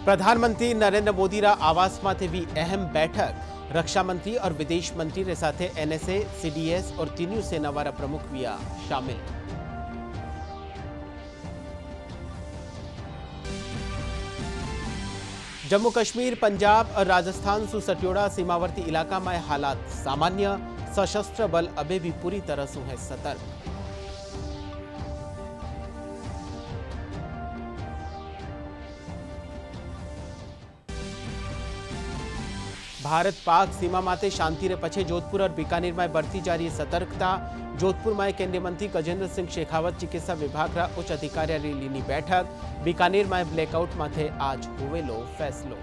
प्रधानमंत्री नरेंद्र मोदीના આવાસમાંથી भी अहम बैठक। रक्षा मंत्री और विदेश मंत्री रे साथे एनएसए, सीडीएस और तीनों सेनावाला प्रमुख हुआ शामिल। जम्मू कश्मीर, पंजाब और राजस्थान सु सटियोड़ा सीमावर्ती इलाका में हालात सामान्य। सशस्त्र बल अबे भी पूरी तरह से है सतर्क। भारत पाक सीमा माते शांति रे पछे जोधपुर और बीकानेर में बढ़ती जा रही सतर्कता। जोधपुर में केंद्रीय मंत्री गजेंद्र सिंह शेखावत चिकित्सा विभाग रा उच्च अधिकारी लीनी बैठक। बीकानेर में ब्लैकआउट माथे आज हुएलो फैसलो।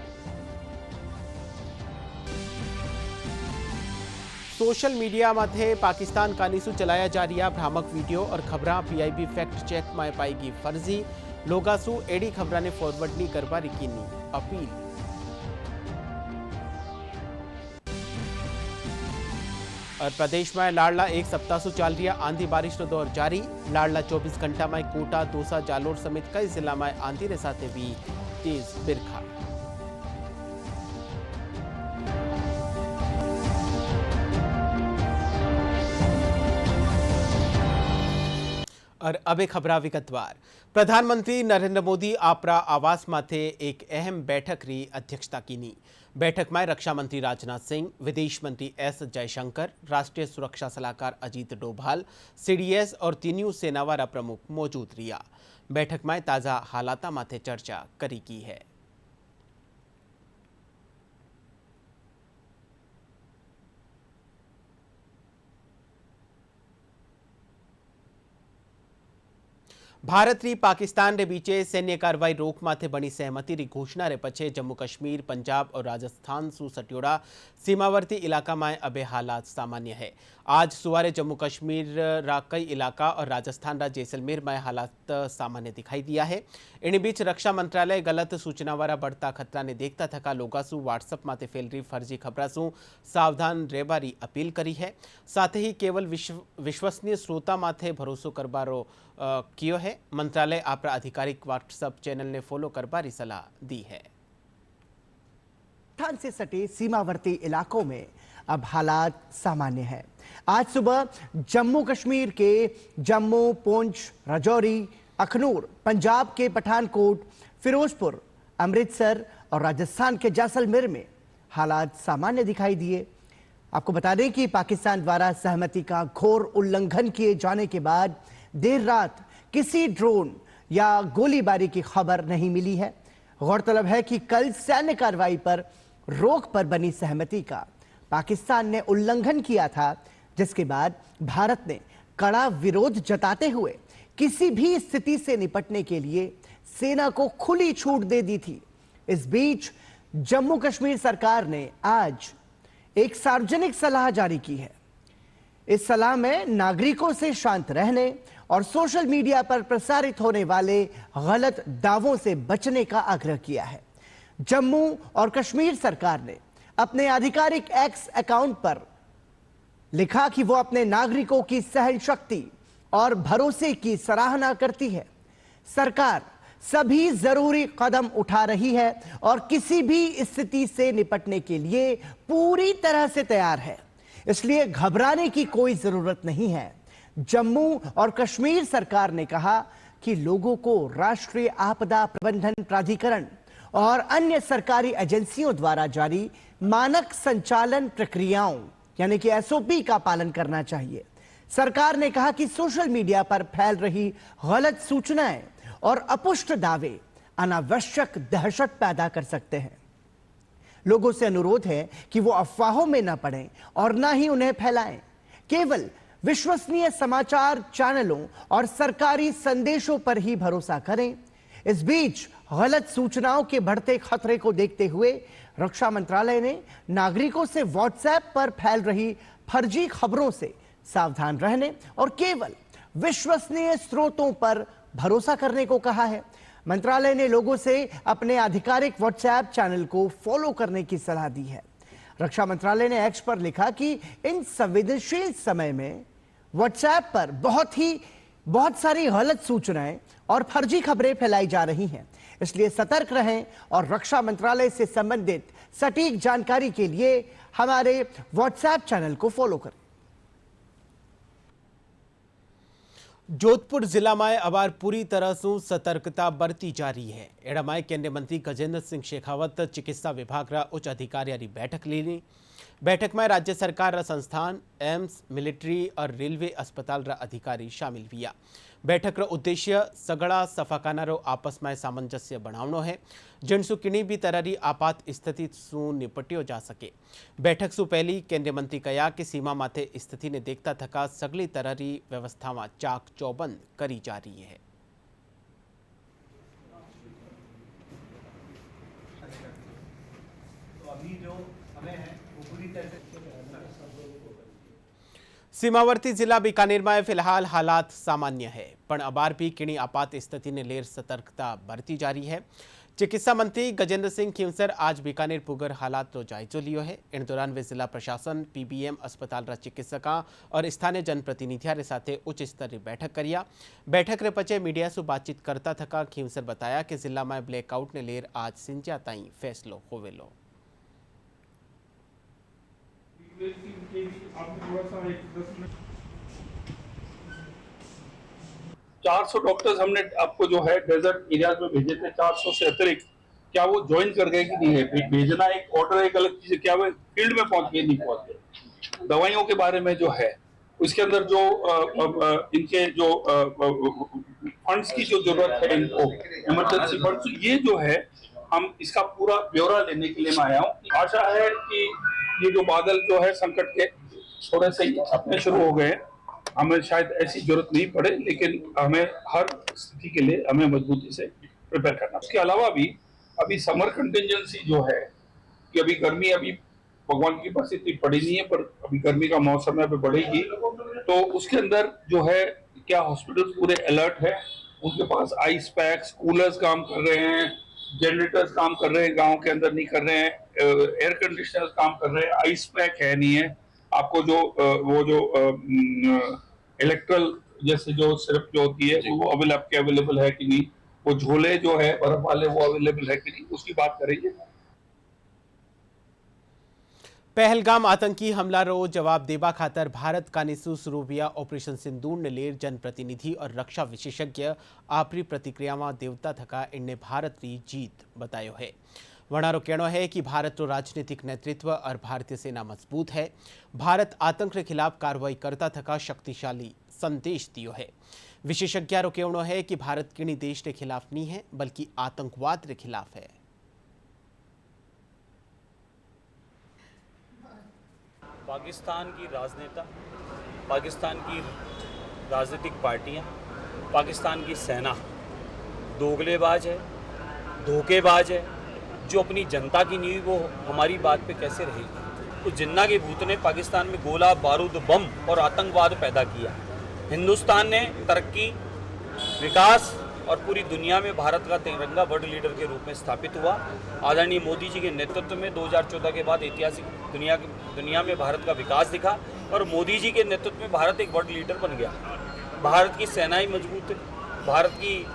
सोशल मीडिया माथे पाकिस्तान कानीसु चलाया जा रहा भ्रामक वीडियो और खबरां पीआईबी फैक्ट चेक में पाएगी फर्जी। लोगासु एडी खबरां ने फॉरवर्ड नहीं करवा की अपील। और प्रदेश में लाडला एक सप्ताह से चल रहा आंधी बारिश दौर जारी। लाडला 24 घंटा में कोटा, दौसा, जालोर समेत कई जिला में आंधी के साथ भी तेज बिरखा। और अब एक खबर विगतवार। प्रधानमंत्री नरेंद्र मोदी आपरा आवास माथे एक अहम बैठक री अध्यक्षता की। बैठक में रक्षा मंत्री राजनाथ सिंह, विदेश मंत्री एस जयशंकर, राष्ट्रीय सुरक्षा सलाहकार अजीत डोभाल, सीडीएस और तीनों सेनावाला प्रमुख मौजूद रहा। बैठक में ताज़ा हालात माथे चर्चा करी की है। भारत री पाकिस्तान रे बीचे सैन्य कार्रवाई रोक माथे बनी सहमति री घोषणा रे पछे जम्मू कश्मीर, पंजाब और राजस्थान सु सटियोड़ा सीमावर्ती इलाका में अबे हालात सामान्य है। आज सुवारे जम्मू कश्मीर रा कई इलाका और राजस्थान रा जैसलमेर में हालात सामान्य दिखाई दिया है। इन बीच रक्षा मंत्रालय गलत सूचना वाला बढ़ता खतरा ने देखता थका लोगासु व्हाट्सएप माथे फैल रही फर्जी खबरा सु सावधान रहवारी अपील करी है। साथ ही केवल विश्वसनीय स्रोता माथे भरोसो करबारो कियो है। मंत्रालय आपरा आधिकारिक व्हाट्सएप चैनल ने फॉलो करबारी सलाह दी है। पाकिस्तान से सटे सीमावर्ती इलाकों में अब हालात सामान्य है। आज सुबह जम्मू कश्मीर के जम्मू, पुंछ, राजौरी, अखनूर, पंजाब के पठानकोट, फिरोजपुर, अमृतसर और राजस्थान के जैसलमेर में हालात सामान्य दिखाई दिए। आपको बता दें कि पाकिस्तान द्वारा सहमति का घोर उल्लंघन किए जाने के बाद देर रात किसी ड्रोन या गोलीबारी की खबर नहीं मिली है। गौरतलब है कि कल सैन्य कार्रवाई पर रोक पर बनी सहमति का पाकिस्तान ने उल्लंघन किया था, जिसके बाद भारत ने कड़ा विरोध जताते हुए किसी भी स्थिति से निपटने के लिए सेना को खुली छूट दे दी थी। इस बीच जम्मू कश्मीर सरकार ने आज एक सार्वजनिक सलाह जारी की है। इस सलाह में नागरिकों से शांत रहने और सोशल मीडिया पर प्रसारित होने वाले गलत दावों से बचने का आग्रह किया है। जम्मू और कश्मीर सरकार ने अपने आधिकारिक एक्स अकाउंट पर लिखा कि वो अपने नागरिकों की सहन शक्ति और भरोसे की सराहना करती है। सरकार सभी जरूरी कदम उठा रही है और किसी भी स्थिति से निपटने के लिए पूरी तरह से तैयार है, इसलिए घबराने की कोई जरूरत नहीं है। जम्मू और कश्मीर सरकार ने कहा कि लोगों को राष्ट्रीय आपदा प्रबंधन प्राधिकरण और अन्य सरकारी एजेंसियों द्वारा जारी मानक संचालन प्रक्रियाओं यानी कि एसओपी का पालन करना चाहिए। सरकार ने कहा कि सोशल मीडिया पर फैल रही गलत सूचनाएं और अपुष्ट दावे अनावश्यक दहशत पैदा कर सकते हैं। लोगों से अनुरोध है कि वो अफवाहों में न पड़ें और न ही उन्हें फैलाएं। केवल विश्वसनीय समाचार चैनलों और सरकारी संदेशों पर ही भरोसा करें। इस बीच गलत सूचनाओं के बढ़ते खतरे को देखते हुए रक्षा मंत्रालय ने नागरिकों से व्हाट्सएप पर फैल रही फर्जी खबरों से सावधान रहने और केवल विश्वसनीय स्रोतों पर भरोसा करने को कहा है। मंत्रालय ने लोगों से अपने आधिकारिक व्हाट्सएप चैनल को फॉलो करने की सलाह दी है। रक्षा मंत्रालय ने एक्स पर लिखा कि इन संवेदनशील समय में व्हाट्सएप पर बहुत सारी गलत सूचनाएं और फर्जी खबरें फैलाई जा रही हैं। इसलिए सतर्क रहें और रक्षा मंत्रालय से संबंधित सटीक जानकारी के लिए हमारे व्हाट्सएप चैनल को फॉलो करें। जोधपुर जिला में अबार पूरी तरह से सतर्कता बरती जा रही है। एड़ा में केंद्रीय मंत्री गजेंद्र सिंह शेखावत चिकित्सा विभाग रा उच्च अधिकारी बैठक ली। बैठक में राज्य सरकार रा संस्थान, एम्स, मिलिट्री और रेलवे अस्पताल रा अधिकारी शामिल हुआ। बैठक रा उद्देश्य सगड़ा सफाखानारो आपस में सामंजस्य बनावनो है, जिनसु किणी भी तरह आपात स्थिति सु निपट्यो जा सके। बैठक सु पहली केंद्रीय मंत्री कहा कि सीमा माथे स्थिति ने देखता थका सगली तरह व्यवस्था में चाक चौबंद करी जा रही है। तो अभी जो हमें है वो पूरी तरह से सीमावर्ती जिला बीकानेर में फिलहाल हालात सामान्य है, पण अबार भी किणी आपात स्थिति ने लेर सतर्कता बरती जा रही है। चिकित्सा मंत्री गजेंद्र सिंह खींवसर आज बीकानेर पुगर हालात रो जायजो लियो है। इन दौरान वे जिला प्रशासन, पीबीएम अस्पताल रा चिकित्सका और स्थानीय जनप्रतिनिधियों रे साथे उच्च स्तरीय बैठक करिया। बैठक रे पचे मीडिया से बातचीत करता थका खींवसर बताया कि जिला में ब्लैकआउट ने लेर आज सिंचा ताई फैसलो होवेलो। चार 400 डॉक्टर्स हमने आपको जो है डेजर्ट एरियाज में भेजे थे, 400 से अतिरिक्त। क्या वो ज्वाइन कर गए कि नहीं है? भेजना एक ऑर्डर, एक अलग चीज है। क्या वो फील्ड में पहुंच गए, नहीं पहुंच गए? दवाइयों के बारे में जो है उसके अंदर जो इनके जो फंड्स की जो जरूरत है, इनको इमरजेंसी फंड्स, ये जो है हम इसका पूरा ब्यौरा लेने के लिए मैं आया हूँ। आशा है कि ये जो बादल जो है संकट के थोड़े से अपने शुरू हो गए, हमें शायद ऐसी जरूरत नहीं पड़े, लेकिन हमें हर स्थिति के लिए हमें मजबूती से प्रिपेयर करना। उसके अलावा भी अभी समर कंटिजेंसी जो है कि अभी गर्मी, अभी भगवान की परिस्थिति पड़ी नहीं है, पर अभी गर्मी का मौसम है, अभी बढ़ेगी। तो उसके अंदर जो है क्या हॉस्पिटल पूरे अलर्ट है, उनके पास आइस पैक्स, कूलर्स काम कर रहे हैं, जनरेटर्स काम कर रहे हैं, गांव के अंदर नहीं कर रहे हैं, एयर कंडीशनर्स काम कर रहे हैं, आइस पैक है नहीं है। आपको जो वो जो इलेक्ट्रल जैसे जो सिरप जो होती है वो अवेलेबल है कि नहीं, वो झोले जो है बर्फ वाले वो अवेलेबल है कि नहीं, उसकी बात करेंगे। पहलगाम आतंकी हमला रो जवाब देवा खातर भारत का निसु शुरू हुआ ऑपरेशन सिंदूर ने लेर जनप्रतिनिधि और रक्षा विशेषज्ञ आपरी प्रतिक्रिया में देवता थका इनने भारत की जीत बतायो है। वणारो कहनो है कि भारत रो राजनीतिक नेतृत्व और भारतीय सेना मजबूत है। भारत आतंक के खिलाफ कार्रवाई करता थका शक्तिशाली संदेश दियो है। विशेषज्ञ रो कहनो है कि भारत किसी देश के खिलाफ नहीं है, बल्कि आतंकवाद के खिलाफ है। पाकिस्तान की राजनेता, पाकिस्तान की राजनीतिक पार्टियां, पाकिस्तान की सेना दोगलेबाज है, धोखेबाज है। जो अपनी जनता की नींव वो हमारी बात पे कैसे रहेगी? तो जिन्ना के भूत ने पाकिस्तान में गोला बारूद, बम और आतंकवाद पैदा किया। हिंदुस्तान ने तरक्की, विकास और पूरी दुनिया में भारत का तिरंगा वर्ल्ड लीडर के रूप में स्थापित हुआ। आदरणीय मोदी जी के नेतृत्व में 2014 के बाद ऐतिहासिक दुनिया में भारत का विकास दिखा और मोदी जी के नेतृत्व में भारत एक वर्ल्ड लीडर बन गया। भारत की सेनाएं मजबूत है, भारत की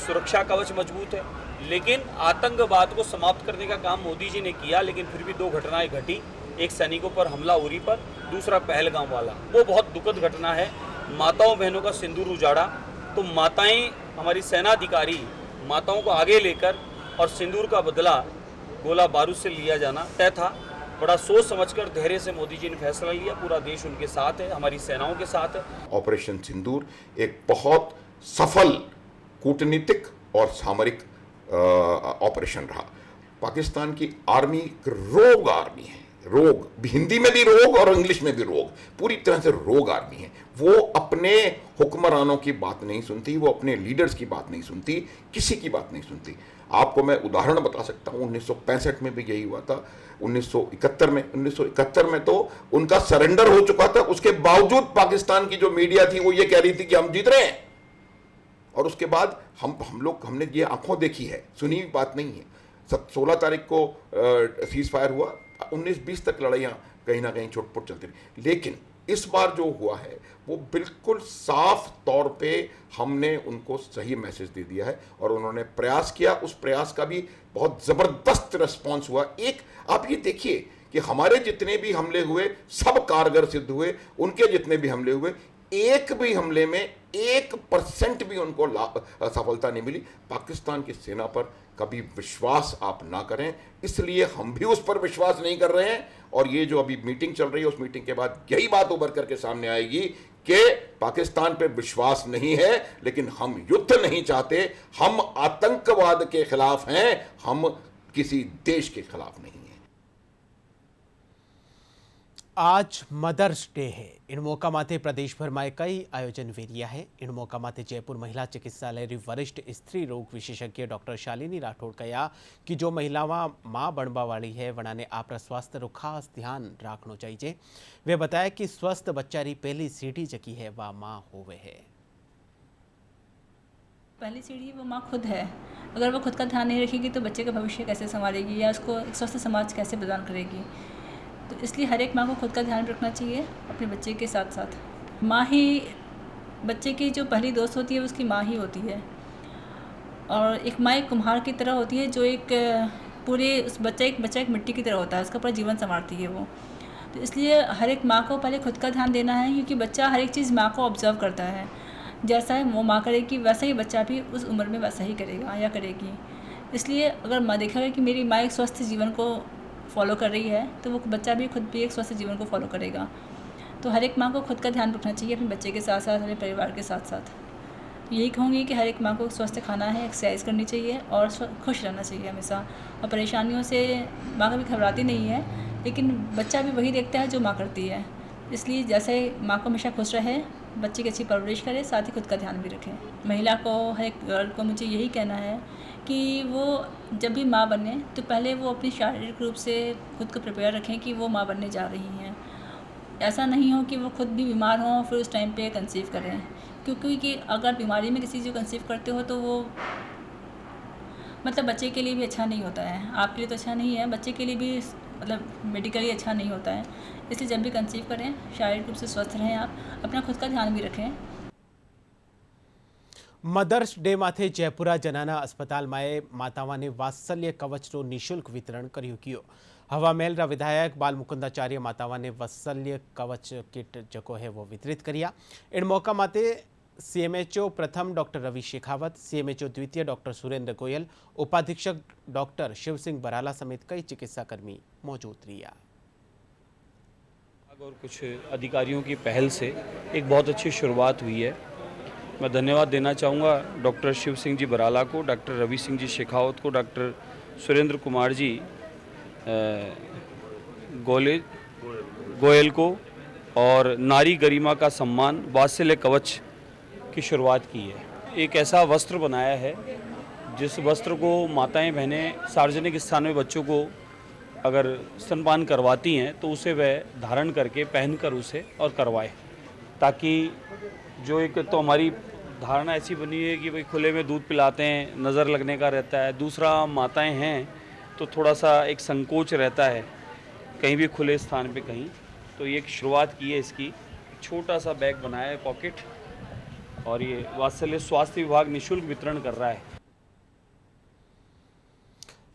सुरक्षा कवच मजबूत है, लेकिन आतंकवाद को समाप्त करने का काम मोदी जी ने किया। लेकिन फिर भी दो घटनाएं घटी, एक सैनिकों पर हमला उरी पर, दूसरा पहलगाम वाला। वो बहुत दुखद घटना है। माताओं बहनों का सिंदूर उजाड़ा, तो माताएं, हमारी सेनाधिकारी माताओं को आगे लेकर और सिंदूर का बदला गोला बारूद से लिया जाना तय था। बड़ा सोच समझकर धैर्य से मोदी जी ने फैसला लिया। पूरा देश उनके साथ है, हमारी सेनाओं के साथ है। ऑपरेशन सिंदूर एक बहुत सफल कूटनीतिक और सामरिक ऑपरेशन रहा। पाकिस्तान की आर्मी रोग आर्मी है, रोग, हिंदी में भी रोग और इंग्लिश में भी रोग, पूरी तरह से रोग आर्मी है। वो अपने हुक्मरानों की बात नहीं सुनती, वो अपने लीडर्स की बात नहीं सुनती, किसी की बात नहीं सुनती। आपको मैं उदाहरण बता सकता हूँ, 1965 में भी यही हुआ था। 1971 में तो उनका सरेंडर हो चुका था, उसके बावजूद पाकिस्तान की जो मीडिया थी वो ये कह रही थी कि हम जीत रहे हैं। और उसके बाद हमने ये आंखों देखी है, सुनी हुई बात नहीं है। 16 तारीख को सीज फायर हुआ, 19-20 तक लड़ाइयाँ कहीं ना कहीं छुटपुट चलती रही। लेकिन इस बार जो हुआ है वो बिल्कुल साफ तौर पे हमने उनको सही मैसेज दे दिया है और उन्होंने प्रयास किया, उस प्रयास का भी बहुत ज़बरदस्त रिस्पॉन्स हुआ। एक आप ये देखिए कि हमारे जितने भी हमले हुए सब कारगर सिद्ध हुए, उनके जितने भी हमले हुए एक भी हमले में 1% भी उनको सफलता नहीं मिली। पाकिस्तान की सेना पर कभी विश्वास आप ना करें, इसलिए हम भी उस पर विश्वास नहीं कर रहे हैं। और ये जो अभी मीटिंग चल रही है, उस मीटिंग के बाद यही बात उभर करके सामने आएगी कि पाकिस्तान पे विश्वास नहीं है, लेकिन हम युद्ध नहीं चाहते, हम आतंकवाद के खिलाफ हैं, हम किसी देश के खिलाफ नहीं हैं। आज मदर्स डे है। इन मौका माथे प्रदेशभर में कई आयोजन वेरिया है। इन मौका माथे जयपुर महिला चिकित्सालय वरिष्ठ स्त्री रोग विशेषज्ञ डॉक्टर शालिनी राठौड़ कहा कि जो महिलावां मां बनवा वाली है वनाने आपरा स्वास्थ्य रो खास ध्यान रखना चाहिए। वे बताया कि स्वस्थ बच्चा री पहली सीढ़ी जकी है वह मां होवे है। पहली सीढ़ी वो माँ खुद है। अगर वो खुद का ध्यान नहीं रखेगी तो बच्चे का भविष्य कैसे संभालेगी या उसको एक स्वस्थ समाज कैसे प्रदान करेगी। तो इसलिए हर एक माँ को खुद का ध्यान रखना चाहिए अपने बच्चे के साथ साथ। माँ ही बच्चे की जो पहली दोस्त होती है उसकी माँ ही होती है। और एक माँ एक कुम्हार की तरह होती है जो एक पूरे उस बच्चा एक मिट्टी की तरह होता है, उसका पूरा जीवन संवारती है वो। तो इसलिए हर एक माँ को पहले खुद का ध्यान देना है, क्योंकि बच्चा हर एक चीज़ माँ को ऑब्जर्व करता है। जैसा है वो माँ करेगी वैसा ही बच्चा भी उस उम्र में वैसा ही करेगा या करेगी। इसलिए अगर माँ देखेगा कि मेरी माँ एक स्वस्थ जीवन को फॉलो कर रही है तो वो बच्चा भी खुद भी एक स्वस्थ जीवन को फॉलो करेगा। तो हर एक माँ को खुद का ध्यान रखना चाहिए अपने बच्चे के साथ साथ, अपने परिवार के साथ साथ। यही कहूँगी कि हर एक माँ को स्वस्थ खाना है, एक्सरसाइज करनी चाहिए और खुश रहना चाहिए हमेशा। और परेशानियों से माँ कभी घबराती नहीं है, लेकिन बच्चा भी वही देखता है जो माँ करती है। इसलिए जैसे माँ को हमेशा खुश रहे, बच्चे की अच्छी परवरिश करे, साथ ही खुद का ध्यान भी रखें। महिला को, हर एक गर्ल को मुझे यही कहना है कि वो जब भी माँ बने तो पहले वो अपनी शारीरिक रूप से खुद को प्रिपेयर रखें कि वो माँ बनने जा रही हैं। ऐसा नहीं हो कि वो खुद भी बीमार हों फिर उस टाइम पे कंसीव करें, क्योंकि अगर बीमारी में किसी चीज़ को कंसीव करते हो तो वो मतलब बच्चे के लिए भी अच्छा नहीं होता है। आपके लिए तो अच्छा नहीं है, बच्चे के लिए भी मतलब मेडिकली अच्छा नहीं होता है। इसलिए जब भी कंसीव करें शारीरिक रूप से स्वस्थ रहें, आप अपना खुद का ध्यान भी रखें। मदर्स डे माथे जयपुरा जनाना अस्पताल में माताओं ने वात्सल्य कवच रो निःशुल्क वितरण कर्યું। हवामेल विधायक बाल मुकुंदाचार्य माताओं ने वात्सल्य कवच किट जको है वो वितरित किया। इन मौका माते सीएमएचओ प्रथम डॉक्टर रवि शेखावत, सीएमएचओ द्वितीय डॉक्टर सुरेंद्र गोयल, उपाधीक्षक डॉक्टर शिव सिंह बराला समेत कई चिकित्साकर्मी मौजूद रिया। और कुछ अधिकारियों की पहल से एक बहुत अच्छी शुरुआत हुई है। मैं धन्यवाद देना चाहूँगा डॉक्टर शिव सिंह जी बराला को, डॉक्टर रवि सिंह जी शेखावत को, डॉक्टर सुरेंद्र कुमार जी गोयल को, और नारी गरिमा का सम्मान वात्सल्य कवच की शुरुआत की है। एक ऐसा वस्त्र बनाया है जिस वस्त्र को माताएं बहनें सार्वजनिक स्थान में बच्चों को अगर स्तनपान करवाती हैं तो उसे वह धारण करके पहनकर उसे और करवाए, ताकि जो एक तो हमारी धारणा ऐसी बनी है कि भाई खुले में दूध पिलाते हैं, नज़र लगने का रहता है। दूसरा, माताएं हैं तो थोड़ा सा एक संकोच रहता है कहीं भी खुले स्थान पे कहीं। तो ये एक शुरुआत की है इसकी, छोटा सा बैग बनाया है पॉकेट, और ये वात्सल्य स्वास्थ्य विभाग निःशुल्क वितरण कर रहा है।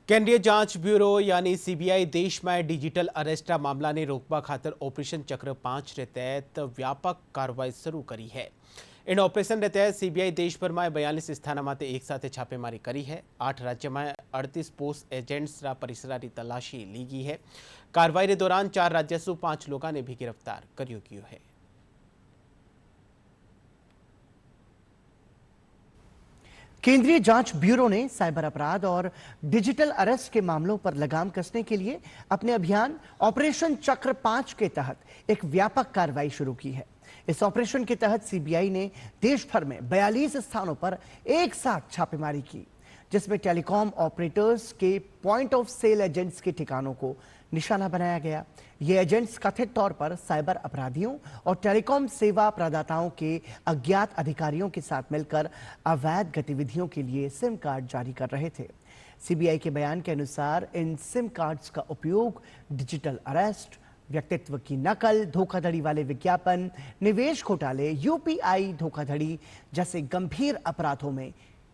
केंद्रीय जांच ब्यूरो यानी सीबीआई देश में डिजिटल अरेस्ट मामला ने रोकवा खातर ऑपरेशन चक्र 5 के तहत व्यापक कार्रवाई शुरू करी है। इन ऑपरेशन के तहत सीबीआई देश भर में 42 स्थानों में एक साथ छापेमारी करी है। 8 राज्य में 38 पोस्ट एजेंट्स परिसर की तलाशी ली गई है। कार्रवाई के दौरान 4 राज्य से 5 लोगों ने भी गिरफ्तार किया है। केंद्रीय जांच ब्यूरो ने साइबर अपराध और डिजिटल अरेस्ट के मामलों पर लगाम कसने के लिए अपने अभियान ऑपरेशन चक्र 5 के तहत एक व्यापक कार्रवाई शुरू की है। इस ऑपरेशन के तहत सीबीआई ने देश भर में 42 स्थानों पर एक साथ छापेमारी की, जिसमें टेलीकॉम ऑपरेटर्स के पॉइंट ऑफ सेल एजेंट्स के ठिकानों को निशाना बनाया गया। ये एजेंट्स कथित तौर पर साइबर अपराधियों और टेलीकॉम सेवा प्रदाताओं के अज्ञात अधिकारियों के साथ मिलकर अवैध गतिविधियों के लिए सिम कार्ड जारी कर रहे थे। सीबीआई के बयान के अनुसार इन सिम कार्ड्स का उपयोग डिजिटल अरेस्ट, व्यक्तित्व की नकल, धोखाधड़ी वाले विज्ञापन, निवेश घोटाले, यूपीआई धोखाधड़ी जैसे गंभीर अपराधों में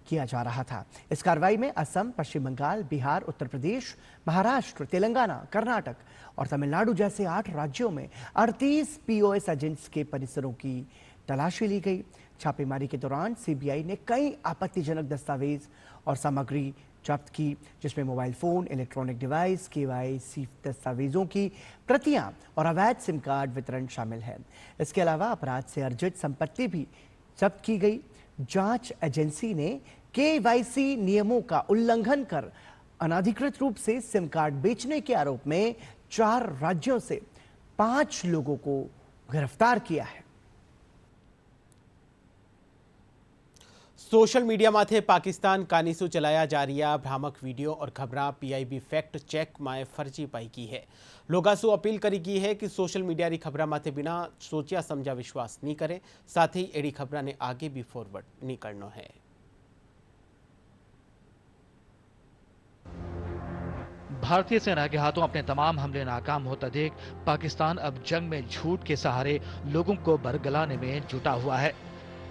किया जा रहा था। इस कार्रवाई में असम, पश्चिम बंगाल, बिहार, उत्तर प्रदेश, महाराष्ट्र, तेलंगाना, कर्नाटक और तमिलनाडु जैसे 8 राज्यों में 38 पीओएस एजेंट्स के परिसरों की तलाशी ली गई। छापेमारी के दौरान सीबीआई ने कई आपत्तिजनक दस्तावेज और सामग्री जब्त की, जिसमें mobile phone, electronic device, KYC दस्तावेजों की प्रतियां और अवैध सिम कार्ड वितरण शामिल है। इसके अलावा अपराध से अर्जित संपत्ति भी जब्त की गई। जांच एजेंसी ने केवाईसी नियमों का उल्लंघन कर अनाधिकृत रूप से सिम कार्ड बेचने के आरोप में 4 राज्यों से 5 लोगों को गिरफ्तार किया है। सोशल मीडिया माथे पाकिस्तान कानीसु चलाया जा रहा भ्रामक वीडियो और खबरां पीआईबी फैक्ट चेक माए फर्जी पाई की है। लोगासु अपील करी की है कि सोशल मीडिया री खबरां माथे बिना सोचिया समझा विश्वास नहीं करें। साथ ही एड़ी खबरां ने आगे भी फॉरवर्ड नहीं करना है। भारतीय सेना के हाथों अपने तमाम हमले नाकाम होता देख पाकिस्तान अब जंग में झूठ के सहारे लोगों को बरगलाने में जुटा हुआ है।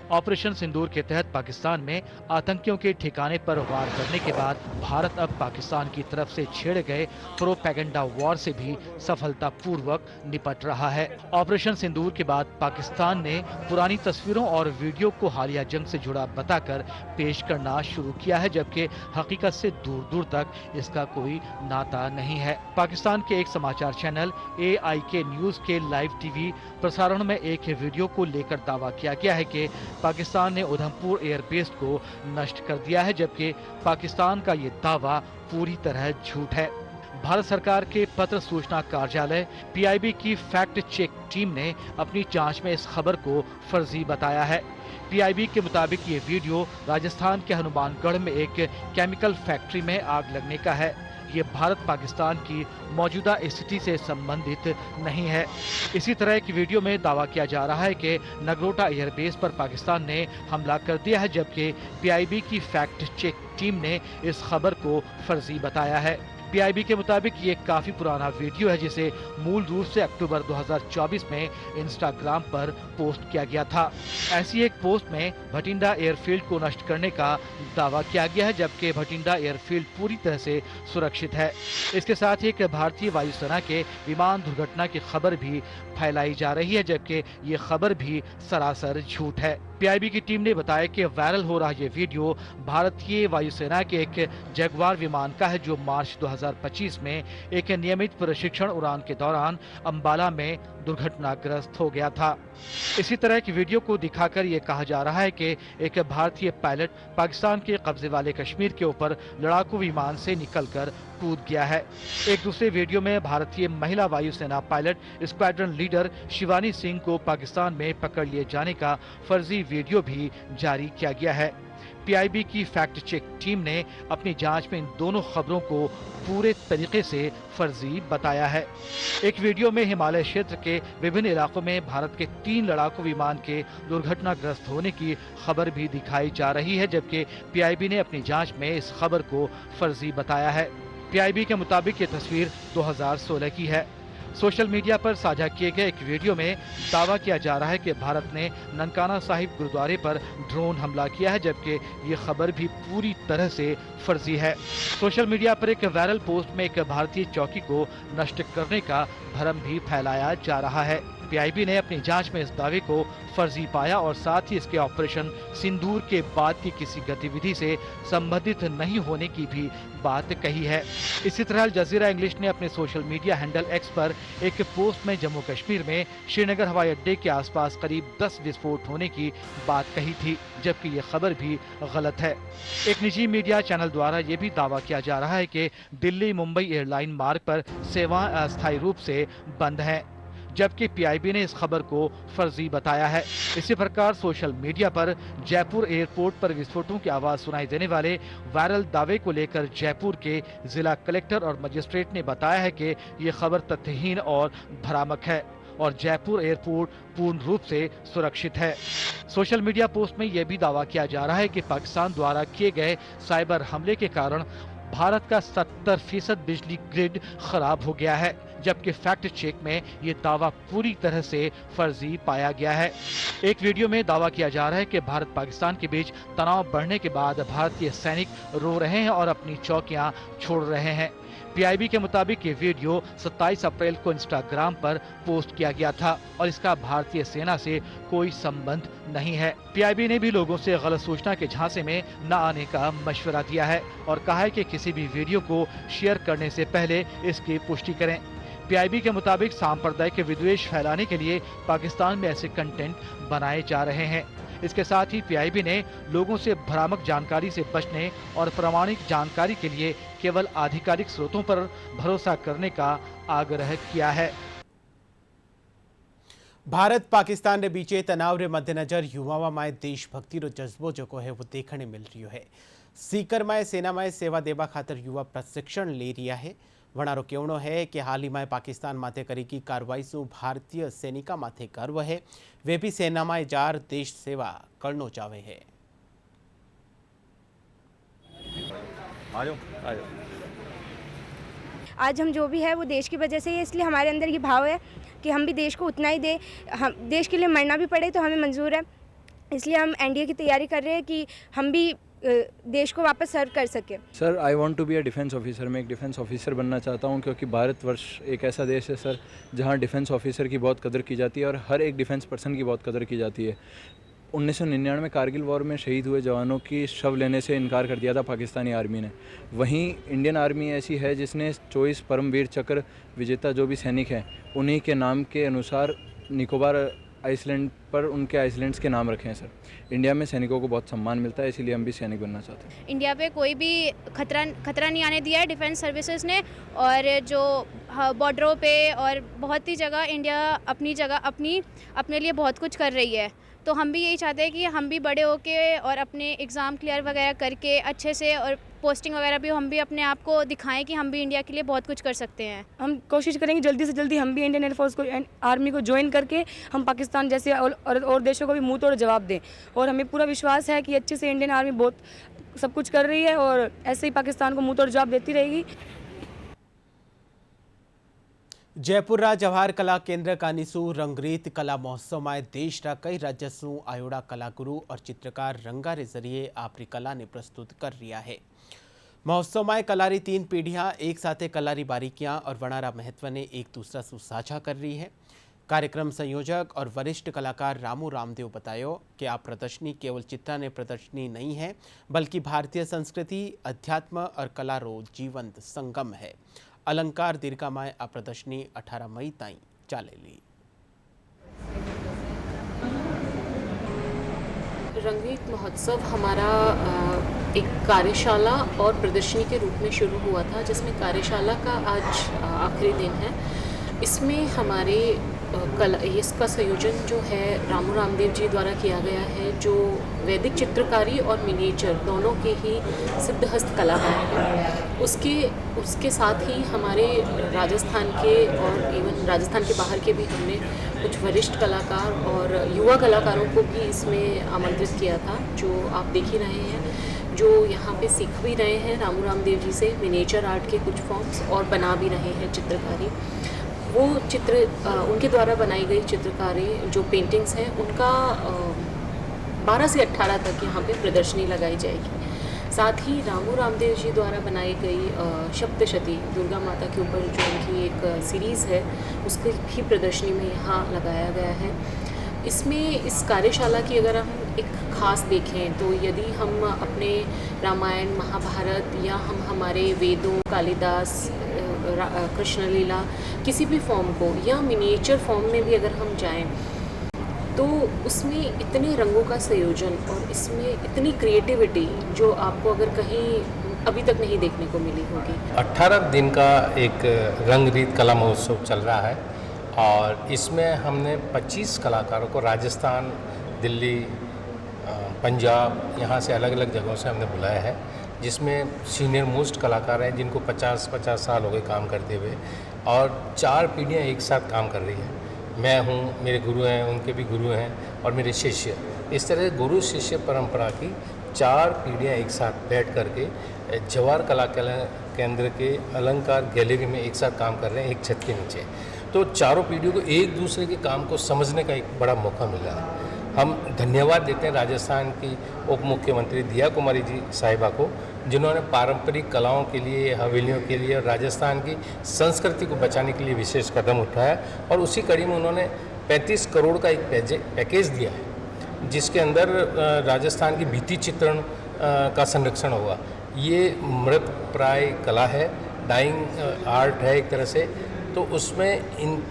ऑपरेशन सिंदूर के तहत पाकिस्तान में आतंकियों के ठिकाने पर वार करने के बाद भारत अब पाकिस्तान की तरफ से छेड़े गए प्रोपेगेंडा वॉर से भी सफलतापूर्वक निपट रहा है। ऑपरेशन सिंदूर के बाद पाकिस्तान ने पुरानी तस्वीरों और वीडियो को हालिया जंग से जुड़ा बताकर पेश करना शुरू किया है, जबकि हकीकत से दूर दूर तक इसका कोई नाता नहीं है। पाकिस्तान के एक समाचार चैनल AIK न्यूज के लाइव टीवी प्रसारण में एक वीडियो को लेकर दावा किया गया है कि पाकिस्तान ने उधमपुर एयरबेस को नष्ट कर दिया है, जबकि पाकिस्तान का ये दावा पूरी तरह झूठ है। भारत सरकार के पत्र सूचना कार्यालय PIB की फैक्ट चेक टीम ने अपनी जांच में इस खबर को फर्जी बताया है। PIB के मुताबिक ये वीडियो राजस्थान के हनुमानगढ़ में एक केमिकल फैक्ट्री में आग लगने का है। ये भारत पाकिस्तान की मौजूदा स्थिति से संबंधित नहीं है। इसी तरह की वीडियो में दावा किया जा रहा है कि नगरोटा एयरबेस पर पाकिस्तान ने हमला कर दिया है, जबकि PIB की फैक्ट चेक टीम ने इस खबर को फर्जी बताया है। PIB के मुताबिक ये काफी पुराना वीडियो है, जिसे मूल रूप से अक्टूबर 2024 में इंस्टाग्राम पर पोस्ट किया गया था। ऐसी एक पोस्ट में भटिंडा एयरफील्ड को नष्ट करने का दावा किया गया है, जबकि भटिंडा एयरफील्ड पूरी तरह से सुरक्षित है। इसके साथ ही एक भारतीय वायुसेना के विमान दुर्घटना की खबर भी फैलाई जा रही है, जबकि ये खबर भी सरासर झूठ है। PIB की टीम ने बताया कि वायरल हो रहा ये वीडियो भारतीय वायुसेना के एक जगुआर विमान का है, जो मार्च 2025 में एक नियमित प्रशिक्षण उड़ान के दौरान अंबाला में दुर्घटनाग्रस्त हो गया था। इसी तरह की वीडियो को दिखाकर ये कहा जा रहा है कि एक भारतीय पायलट पाकिस्तान के कब्जे वाले कश्मीर के ऊपर लड़ाकू विमान से निकलकर कूद गया है। एक दूसरे वीडियो में भारतीय महिला वायुसेना pilot squadron leader Shivani Singh को पाकिस्तान में पकड़ लिए जाने का फर्जी वीडियो भी जारी किया गया है। PIB की फैक्ट चेक टीम ने अपनी जांच में इन दोनों खबरों को पूरे तरीके से फर्जी बताया है। एक वीडियो में हिमालय क्षेत्र के विभिन्न इलाकों में भारत के 3 लड़ाकू विमान के दुर्घटनाग्रस्त होने की खबर भी दिखाई जा रही है, जबकि PIB ने अपनी जांच में इस खबर को फर्जी बताया है। PIB के मुताबिक ये तस्वीर 2016 की है। सोशल मीडिया पर साझा किए गए एक वीडियो में दावा किया जा रहा है कि भारत ने ननकाना साहिब गुरुद्वारे पर ड्रोन हमला किया है, जबकि ये खबर भी पूरी तरह से फर्जी है। सोशल मीडिया पर एक वायरल पोस्ट में एक भारतीय चौकी को नष्ट करने का भ्रम भी फैलाया जा रहा है। PIB ने अपनी जांच में इस दावे को फर्जी पाया और साथ ही इसके ऑपरेशन सिंदूर के बाद की किसी गतिविधि से संबंधित नहीं होने की भी बात कही है। इसी तरह अल जजीरा इंग्लिश ने अपने सोशल मीडिया हैंडल X पर एक पोस्ट में जम्मू कश्मीर में श्रीनगर हवाई अड्डे के आसपास करीब 10 विस्फोट होने की बात कही थी, जबकि ये खबर भी गलत है। एक निजी मीडिया चैनल द्वारा ये भी दावा किया जा रहा है कि दिल्ली मुंबई एयरलाइन मार्ग पर सेवाएं अस्थायी रूप से बंद हैं, जबकि PIB ने इस खबर को फर्जी बताया है। इसी प्रकार सोशल मीडिया पर जयपुर एयरपोर्ट पर विस्फोटों की आवाज सुनाई देने वाले वायरल दावे को लेकर जयपुर के जिला कलेक्टर और मजिस्ट्रेट ने बताया है कि ये खबर तथ्यहीन और भ्रामक है और जयपुर एयरपोर्ट पूर्ण रूप से सुरक्षित है। सोशल मीडिया पोस्ट में यह भी दावा किया जा रहा है कि पाकिस्तान द्वारा किए गए साइबर हमले के कारण भारत का 70% बिजली ग्रिड खराब हो गया है, जबकि फैक्ट चेक में ये दावा पूरी तरह से फर्जी पाया गया है। एक वीडियो में दावा किया जा रहा है कि भारत पाकिस्तान के बीच तनाव बढ़ने के बाद भारतीय सैनिक रो रहे हैं और अपनी चौकियां छोड़ रहे हैं। पीआईबी के मुताबिक ये वीडियो 27 अप्रैल को इंस्टाग्राम पर पोस्ट किया गया था और इसका भारतीय सेना से कोई संबंध नहीं है। पीआईबी ने भी लोगों से गलत सूचना के झांसे में न आने का मशवरा दिया है और कहा है कि किसी भी वीडियो को शेयर करने से पहले इसकी पुष्टि करें। पीआईबी के मुताबिक सांप्रदायिक विद्वेष फैलाने के लिए पाकिस्तान में ऐसे कंटेंट बनाए जा रहे हैं। इसके साथ ही पीआईबी ने लोगों से भ्रामक जानकारी से बचने और प्रामाणिक जानकारी के लिए केवल आधिकारिक स्रोतों पर भरोसा करने का आग्रह किया है। ભારત પાકિસ્તાન બીચે તનાવને મધ્યનજર યુવાઓમાં દેશભક્તિનો જજ્બો જો કહે वो देखने मिल रही है। सीकर में सेना में सेवा देवा खातर युवा प्रशिक्षण ले रहा है। वणारो कहनो है कि हाल ही में पाकिस्तान माथे करी की कार्रवाई से भारतीय सैनिका माथे गर्व है। वे भी सेना में जार देश सेवा करनो चाहे है। आज हम जो भी है वो देश की वजह से है, इसलिए हमारे अंदर ये भाव है कि हम भी देश को उतना ही दें। हम देश के लिए मरना भी पड़े तो हमें मंजूर है। इसलिए हम एनडीए की तैयारी कर रहे हैं कि हम भी देश को वापस सर्व कर सके। Sir I want to be a defence officer. मैं एक डिफेंस ऑफिसर बनना चाहता हूं क्योंकि भारतवर्ष एक ऐसा देश है सर जहां डिफेंस ऑफिसर की बहुत कदर की जाती है और हर एक डिफेंस पर्सन की बहुत कदर की जाती है। 1999 में कारगिल वॉर में शहीद हुए जवानों की शव लेने से इनकार कर दिया था पाकिस्तानी आर्मी ने। वहीं इंडियन आर्मी ऐसी है जिसने 24 परमवीर चक्र विजेता जो भी सैनिक हैं उन्हीं के नाम के अनुसार निकोबार आइसलैंड पर उनके आइसलैंड्स के नाम रखे हैं। सर इंडिया में सैनिकों को बहुत सम्मान मिलता है, इसीलिए हम भी सैनिक बनना चाहते हैं। इंडिया पे कोई भी खतरा नहीं आने दिया है डिफेंस सर्विसेज ने, और जो बॉर्डरों पे और बहुत ही जगह इंडिया अपने लिए बहुत कुछ कर रही है। तो हम भी यही चाहते हैं कि हम भी बड़े होके और अपने एग्ज़ाम क्लियर वगैरह करके अच्छे से और पोस्टिंग वगैरह भी हम भी अपने आप को दिखाएं कि हम भी इंडिया के लिए बहुत कुछ कर सकते हैं। हम कोशिश करेंगे जल्दी से जल्दी हम भी इंडियन एयरफोर्स को आर्मी को ज्वाइन करके हम पाकिस्तान जैसे और देशों को भी मुंह तोड़ जवाब दें। और हमें पूरा विश्वास है कि अच्छे से इंडियन आर्मी बहुत सब कुछ कर रही है और ऐसे ही पाकिस्तान को मुंह तोड़ जवाब देती रहेगी। जयपुर जवाहर कला केंद्र कानीसू रंगरीत कला महोत्सव में देश कई राज्य आयोड़ा कलागुरु और चित्रकार रंगारे जरिए आपरी कला ने प्रस्तुत कर रहा है। महोत्सव में कलारी 3 पीढ़ियां एक साथ कलारी बारीकियां और वणारा महत्व ने एक दूसरा से साझा कर रही है। कार्यक्रम संयोजक और वरिष्ठ कलाकार रामू रामदेव बतायो कि आ प्रदर्शनी केवल चित्राने प्रदर्शनी नहीं है बल्कि भारतीय संस्कृति, अध्यात्म और कला रो जीवंत संगम है। अलंकार दीर्घा में आ प्रदर्शनी 18 मई ताई चालेली। रंगीत महोत्सव हमारा एक कार्यशाला और प्रदर्शनी के रूप में शुरू हुआ था, जिसमें कार्यशाला का आज आखिरी दिन है। इसमें हमारे इसका संयोजन जो है रामू रामदेव जी द्वारा किया गया है, जो वैदिक चित्रकारी और मिनिएचर दोनों के ही सिद्धहस्त कलाकार हैं। उसके साथ ही हमारे राजस्थान के और इवन राजस्थान के बाहर के भी हमने कुछ वरिष्ठ कलाकार और युवा कलाकारों को भी इसमें आमंत्रित किया था, जो आप देख ही रहे हैं, जो यहाँ पे सीख भी रहे हैं रामू रामदेव जी से मिनिएचर आर्ट के कुछ फॉर्म्स और बना भी रहे हैं चित्रकारी। वो चित्र उनके द्वारा बनाई गई चित्रकारी जो पेंटिंग्स हैं उनका 12 से 18 तक यहाँ पे प्रदर्शनी लगाई जाएगी। साथ ही रामू रामदेव जी द्वारा बनाई गई सप्तशती दुर्गा माता के ऊपर जो उनकी एक सीरीज़ है उसकी भी प्रदर्शनी में यहाँ लगाया गया है। इसमें इस कार्यशाला की अगर हम एक ख़ास देखें तो यदि हम अपने रामायण महाभारत या हम हमारे वेदों, कालिदास, कृष्ण लीला किसी भी फॉर्म को या मिनिएचर फॉर्म में भी अगर हम जाएं तो उसमें इतने रंगों का संयोजन और इसमें इतनी क्रिएटिविटी जो आपको अगर कहीं अभी तक नहीं देखने को मिली होगी। 18 दिन का एक रंगरीत कला महोत्सव चल रहा है और इसमें हमने 25 कलाकारों को राजस्थान, दिल्ली, पंजाब, यहाँ से अलग अलग जगहों से हमने बुलाया है, जिसमें सीनियर मोस्ट कलाकार हैं जिनको 50 साल हो गए काम करते हुए और 4 पीढ़ियाँ एक साथ काम कर रही हैं। मैं हूँ, मेरे गुरु हैं, उनके भी गुरु हैं और मेरे शिष्य। इस तरह गुरु शिष्य परंपरा की 4 पीढ़ियाँ एक साथ बैठ करके जवाहर कला केंद्र के अलंकार गैलरी में एक साथ काम कर रहे हैं, एक छत के नीचे। तो चारों पीढ़ियों को एक दूसरे के काम को समझने का एक बड़ा मौका मिला है। हम धन्यवाद देते हैं राजस्थान की उप मुख्यमंत्री दिया कुमारी जी साहिबा को, जिन्होंने पारंपरिक कलाओं के लिए, हवेलियों के लिए और राजस्थान की संस्कृति को बचाने के लिए विशेष कदम उठाया। और उसी कड़ी में उन्होंने 35 करोड़ का एक पैकेज दिया है, जिसके अंदर राजस्थान की भित्ति चित्रण का संरक्षण होगा। ये मृत प्राय कला है, डाइंग आर्ट है एक तरह से, तो उसमें इन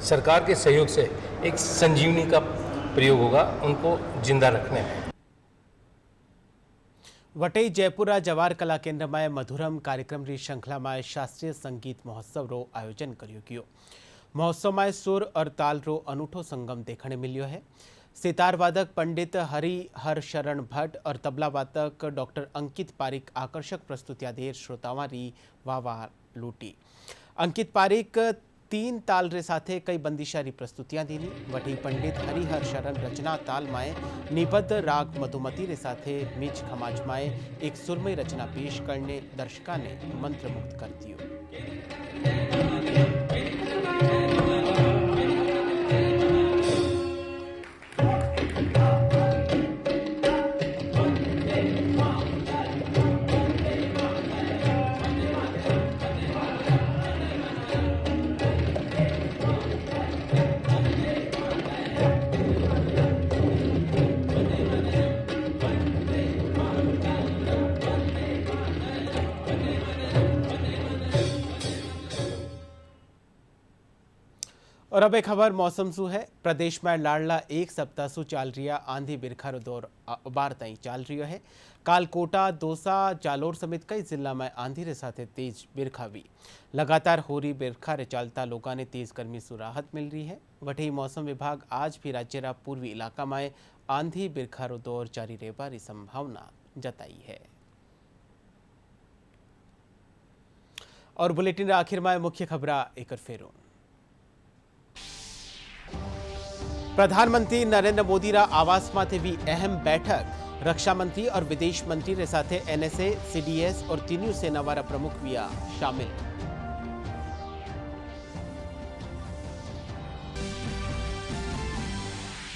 सरकार के सहयोग से एक संजीवनी का प्रयोग होगा उनको जिंदा रखने में। वटई जयपुरा जवाहर कला केंद्र में मधुरम कार्यक्रम री श्रृंखला में शास्त्रीय संगीत महोत्सव रो आयोजन कर्यो गयो। महोत्सव में सुर और ताल रो अनूठो संगम देखने मिल्यो है। सितार वादक पंडित हरिहर शरण भट्ट और तबला वादक डॉक्टर अंकित पारिक आकर्षक प्रस्तुतियां दे श्रोतावां री वाह लूटी। अंकित पारिक 3 ताल रे साथे कई बंदिशारी प्रस्तुतियां दीनी। वठी पंडित हरिहर शरण रचना ताल माए निबद्ध राग मधुमती रे साथे मीच खमाज माए एक सुरमई रचना पेश करने दर्शका ने मंत्रमुग्ध कर दियो। और अब एक खबर मौसम सु है। प्रदेश में लाडला एक सप्ताह सु चाल रिया आंधी बिरखारो दौर बार तई चाल रियो है। काल कोटा, दौसा, जालोर समेत कई जिला में आंधी रे साथे तेज बिरखा भी। लगातार हो रही बिरखा रे चालता लोगों ने तेज गर्मी सु राहत मिल रही है। वही मौसम विभाग आज भी राज्य रा पूर्वी इलाका में आंधी बिरखारो दौर जारी रहबा री संभावना जताई है। और बुलेटिन रा आखिर में मुख्य खबरा एक फेरो। प्रधानमंत्री नरेंद्र मोदी रा आवास माथे भी अहम बैठक। रक्षा मंत्री और विदेश मंत्री रे साथे एनएसए, सीडीएस और तीनों सेना वाला प्रमुख विया शामिल।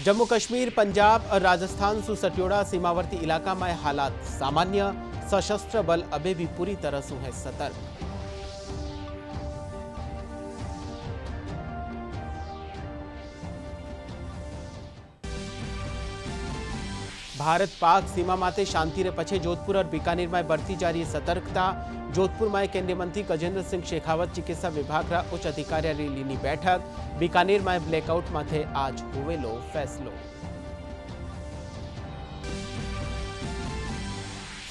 जम्मू कश्मीर, पंजाब और राजस्थान सु सटियोड़ा सीमावर्ती इलाका में हालात सामान्य। सशस्त्र बल अबे भी पूरी तरह से है सतर्क। भारत पाक सीमा माते शांति रे पछे जोधपुर और बीकानेर में बढ़ती जा रही सतर्कता। जोधपुर में केंद्रीय मंत्री गजेंद्र सिंह शेखावत चिकित्सा विभाग रा उच्च अधिकारी री लीनी बैठक। बीकानेर में ब्लैकआउट माथे आज हुएलो फैसलो।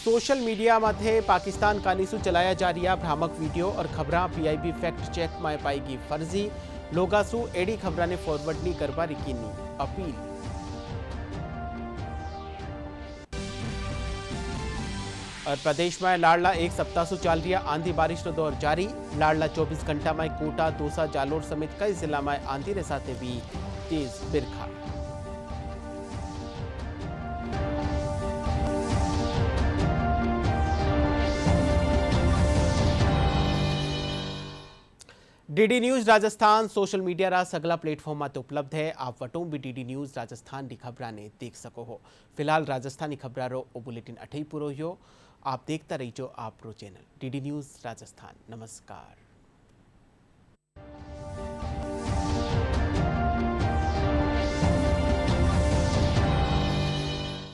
सोशल मीडिया माथे पाकिस्तान कानीसु चलाया जा रहा भ्रामक वीडियो और खबरां पीआईबी फैक्ट चेक में पाएगी फर्जी। लोगासु एडी खबरां ने फॉरवर्ड नहीं करवा रीकीनी अपील। और प्रदेश में लाडला एक सप्ताह से चल रही आंधी बारिश रो दौर जारी। लाडला 24 घंटा में कोटा, दौसा, जालोर समेत कई जिला में आंधी रे साथे भी तेज बिरखा। DD news Rajasthan social media रा सगला प्लेटफॉर्म में उपलब्ध है। आप वटों भी डीडी न्यूज राजस्थान की खबरां ने देख सको हो। फिलहाल राजस्थानी खबरां रो बुलेटिन अठई पूरो हो। आप देखता रहिजो आप रो चैनल डीडी न्यूज राजस्थान। नमस्कार।